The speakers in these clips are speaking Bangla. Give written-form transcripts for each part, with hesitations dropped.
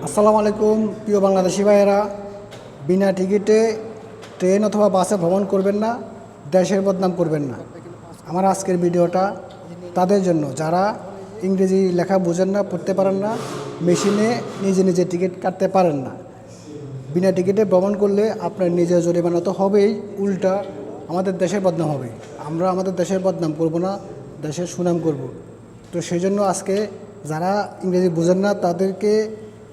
আসসালামু আলাইকুম প্রিয় বাংলাদেশি ভাইয়েরা। বিনা টিকিটে ট্রেন অথবা বাসে ভ্রমণ করবেন না, দেশের বদনাম করবেন না। আমার আজকের ভিডিওটা তাদের জন্য যারা ইংরেজি লেখা বোঝেন না, পড়তে পারেন না, মেশিনে নিজে নিজে টিকিট কাটতে পারেন না। বিনা টিকিটে ভ্রমণ করলে আপনার নিজের জরিমানা তো হবেই, উল্টা আমাদের দেশের বদনাম হবে। আমরা আমাদের দেশের বদনাম করব না, দেশের সুনাম করব। তো সেই জন্য আজকে যারা ইংরেজি বোঝেন না তাদেরকে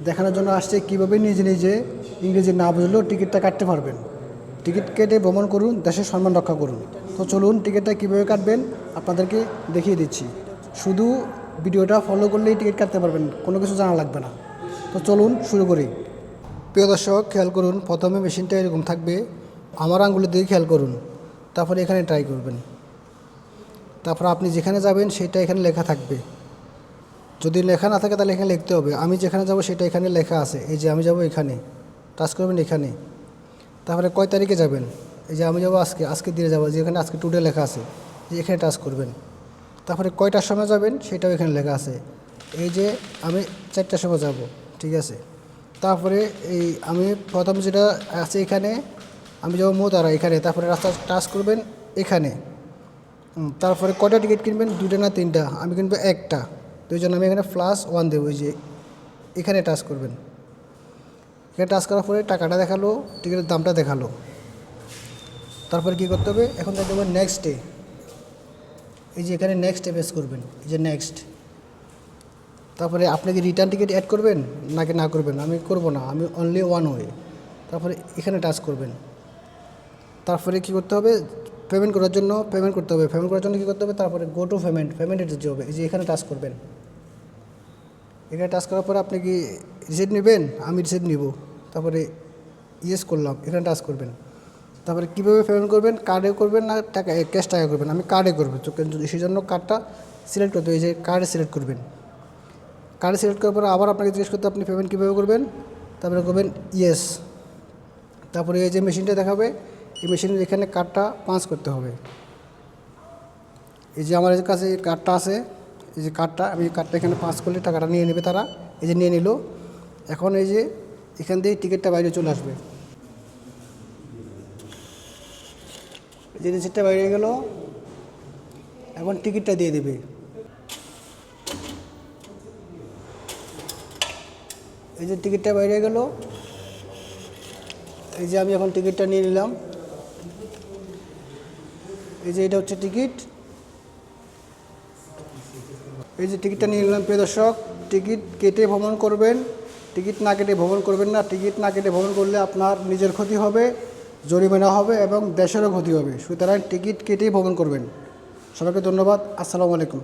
দেখানোর জন্য আসছে কীভাবে নিজে নিজে ইংরেজি না বুঝলেও টিকিটটা কাটতে পারবেন। টিকিট কেটে ভ্রমণ করুন, দেশের সম্মান রক্ষা করুন। তো চলুন টিকিটটা কীভাবে কাটবেন আপনাদেরকে দেখিয়ে দিচ্ছি। শুধু ভিডিওটা ফলো করলেই টিকিট কাটতে পারবেন, কোনো কিছু জানা লাগবে না। তো চলুন শুরু করি। প্রিয় দর্শক, খেয়াল করুন, প্রথমে মেশিনটা এরকম থাকবে, আমার আঙ্গুলের দিকে খেয়াল করুন। তারপরে এখানে ট্রাই করবেন। তারপর আপনি যেখানে যাবেন সেটা এখানে লেখা থাকবে। যদি লেখা না থাকে তাহলে এখানে লিখতে হবে। আমি যেখানে যাব সেটা এখানে লেখা আছে। এই যে আমি যাব এখানে, টাচ করবেন এখানে। তারপরে কয় তারিখে যাবেন, এই যে আমি যাব আজকে দিয়ে যাবো, যেখানে আজকে টুডে লেখা আছে, যে এখানে টাচ করবেন। তারপরে কয়টার সময় যাবেন সেটাও এখানে লেখা আছে। এই যে আমি 4টার সময় যাব, ঠিক আছে। তারপরে এই আমি প্রথম যেটা আছে এখানে, আমি যাবো মোতারা এখানে। তারপরে রাস্তা টাচ করবেন এখানে। তারপরে কয়টা টিকিট কিনবেন, 2টা না 3টা, আমি কিনবো একটা। তো এই জন্য আমি এখানে +1 দেবো। এই যে এখানে টাচ করবেন। এখানে টাচ করার পরে টাকাটা দেখালো, টিকিটের দামটা দেখালো। তারপরে কী করতে হবে, এখন দেখতে হবে নেক্সটে। এই যে এখানে নেক্সটে প্রেস করবেন, এই যে নেক্সট। তারপরে আপনি কি রিটার্ন টিকিট অ্যাড করবেন নাকি না করবেন, আমি করব না, আমি অনলি ওয়ান ওয়ে। তারপরে এখানে টাচ করবেন। তারপরে কী করতে হবে, পেমেন্ট করার জন্য পেমেন্ট করতে হবে। পেমেন্ট করার জন্য কী করতে হবে, তারপরে গো টু পেমেন্টে যেতে হবে। এই যে এখানে টাচ করবেন। এখানে টাচ করার পরে আপনি কি রিসিপ্ট নেবেন, আমি রিসিপ্ট নিব। তারপরে ইয়েস করলাম, এখানে টাচ করবেন। তারপরে কীভাবে পেমেন্ট করবেন, কার্ডে করবেন না টাকা ক্যাশ টাকা করবেন, আমি কার্ডে করবো। তো সেই জন্য কার্ডটা সিলেক্ট করতে হবে। এই যে কার্ডে সিলেক্ট করবেন। কার্ডে সিলেক্ট করার পরে আবার আপনাকে জিজ্ঞেস করতে আপনি পেমেন্ট কীভাবে করবেন। তারপরে করবেন ইয়েস। তারপরে এই যে মেশিনটা দেখাবে, এই মেশিনের এখানে কার্ডটা পাঞ্চ করতে হবে। এই যে আমার কাছে কার্ডটা আছে, এই যে কার্ডটা, আমি কার্ডটা এখানে পাঞ্চ করলে টাকাটা নিয়ে নেবে তারা। এই যে নিয়ে নিল। এখন এই যে এখান থেকে টিকিটটা বাইরে চলে আসবে। এই যে রিসিপ্টটা বাইরে গেল, এখন টিকিটটা দিয়ে দেবে। এই যে টিকিটটা বাইরে গেল। এই যে আমি এখন টিকিটটা নিয়ে নিলাম। এই যে এটা হচ্ছে টিকিট। এই যে টিকিটটা নিয়ে নিলাম। প্রিয় দর্শক, টিকিট কেটে ভ্রমণ করবেন, টিকিট না কেটে ভ্রমণ করবেন না। টিকিট না কেটে ভ্রমণ করলে আপনার নিজের ক্ষতি হবে, জরিমানা হবে এবং দেশেরও ক্ষতি হবে। সুতরাং টিকিট কেটেই ভ্রমণ করবেন। সবাইকে ধন্যবাদ। আসসালামু আলাইকুম।